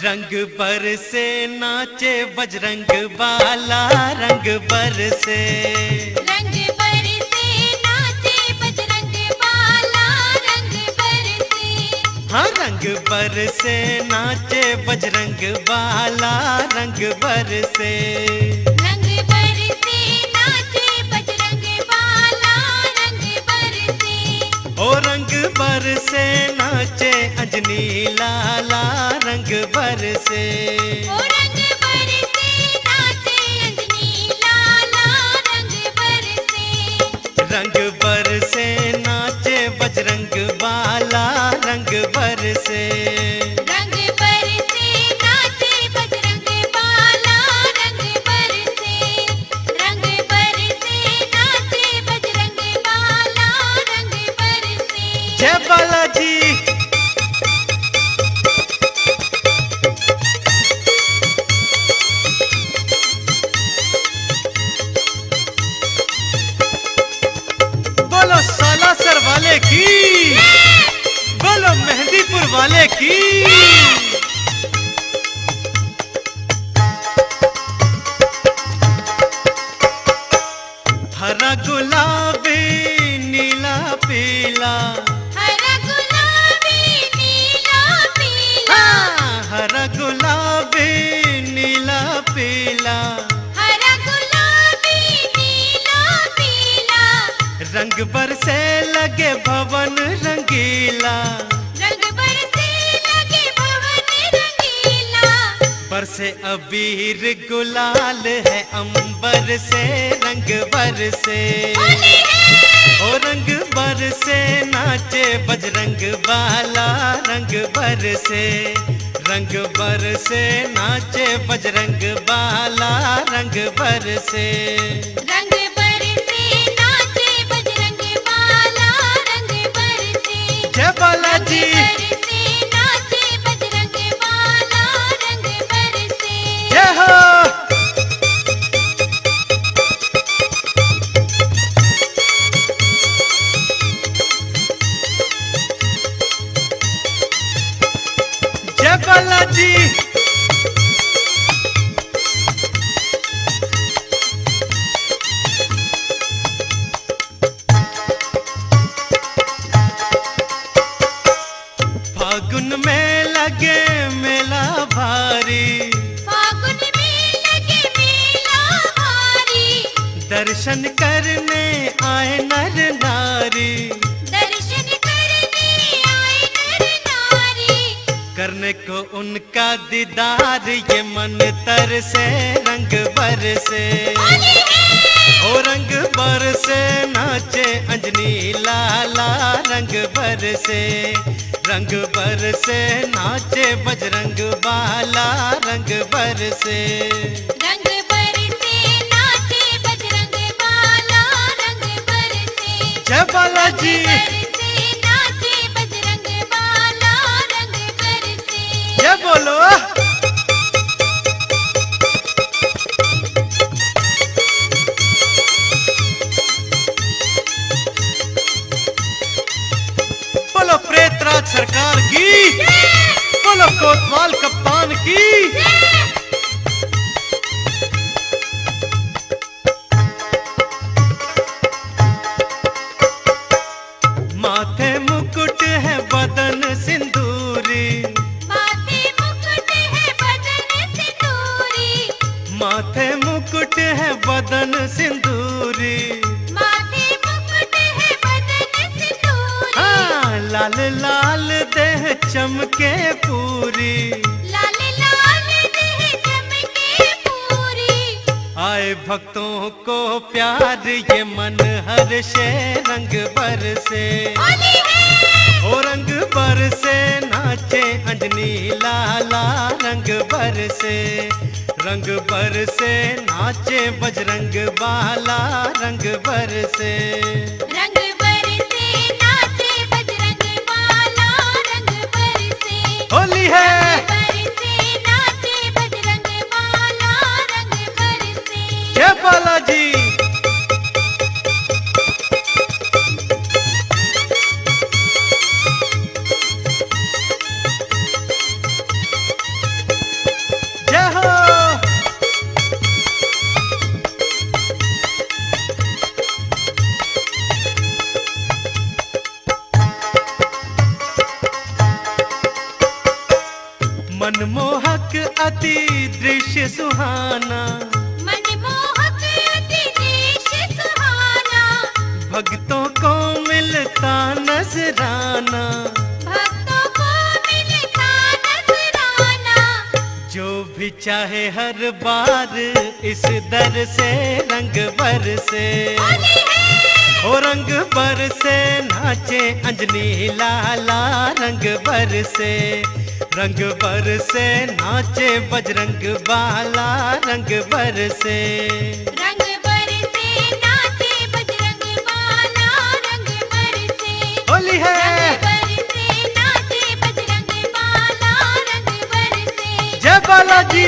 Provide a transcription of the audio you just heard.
रंग बरसे नाचे बजरंग बाला, रंग बरसे रंग बरसे नाचे बजरंग बाला, रंग बरसे। हाँ रंग बरसे नाचे बजरंग बाला, रंग बरसे रंग बरसे नाचे बजरंग बाला, रंग बरसे। ओ रंग बरसे नाचे अंजनी लाला, रंग बरसे ओ रंग बरसे नाचे अंजनी लाला, रंग बरसे। रंग बरसे नाचे बजरंग बाला, रंग बरसे रंग बरसे नाचे बजरंग बाला, रंग बरसे। रंग बरसे नाचे बजरंग बाला, रंग बरसे। जय बालाजी। बोलो सालासर वाले की, बोलो मेहंदीपुर वाले की। हरा गुलाबी नीला पीला, हरा गुलाबी नीला पीला, हरा गुलाबी नीला पीला, हरा गुलाबी नीला पीला। रंग बरसे लगे भवन रंगीला, रंग बरसे लगे भवन रंगीला। बरसे अबीर गुलाल है अंबर से, रंग बरसे होली है। ओ रंग बरसे नाचे बजरंग बाला, रंग बरसे रंग बरसे नाचे बजरंग बाला, रंग बरसे रंग बरसे नाचे बजरंग बाला, रंग बरसे। जय बालाजी। रंग बरसे नाचे बजरंग बाला, रंग बरसे। जय हो। जय बालाजी। फागुन में लगे मेला भारी, फागुन में लगे मेला भारी। दर्शन करने आए नर नारी, दर्शन करने आए नर नारी। करने को उनका दीदार ये मन तरसे, रंग बरसे होली है। ओ रंग बरसे नाचे अंजनी लाला, रंग बरसे रंग बरसे नाचे बजरंग बाला, रंग बरसे रंग बरसे नाचे बजरंग बाला, रंग बरसे। जय बालाजी। बरसे नाचे बजरंग बाला, रंग बरसे। जय बोलो। बोलो प्रेतराज सरकार की, बोलो कोतवाल कप्तान की। माथे मुकुट है बदन सिंदूरी, माथे मुकुट है बदन सिंदूरी। माथे मुकुट है बदन सिंदूरी। माथे मुकुट है बदन सिंदूरी। हाँ लाल लाल देह चमके पूरी, लाल लाल देह चमके पूरी। आए भक्तों को प्यार ये मन हर्षे, रंग बरसे होली है। ओ रंग बरसे नाचे अंजनी लाला, रंग बरसे रंग बरसे नाचे बजरंग बाला, रंग बरसे रंग बरसे नाचे बजरंग बाला, रंग बरसे। होली है। बरसे नाचे बजरंग बाला, रंग बरसे। जय बालाजी। मनमोहक अति दृश्य सुहाना, मनमोहक अति दृश्य सुहाना, भक्तों को मिलता नजराना, भक्तों को मिलता नजराना। जो भी चाहे हर बार इस दर से रंग बरसे। होली है ओ रंग बरसे नाचे अंजनी लाला, रंग बरसे, रंग बरसे नाचे बजरंग बाला, रंग बरसे। रंग बरसे नाचे बजरंग बाला, रंग बरसे। होली है रंग बरसे नाचे बजरंग बाला, रंग बरसे। जय बालाजी।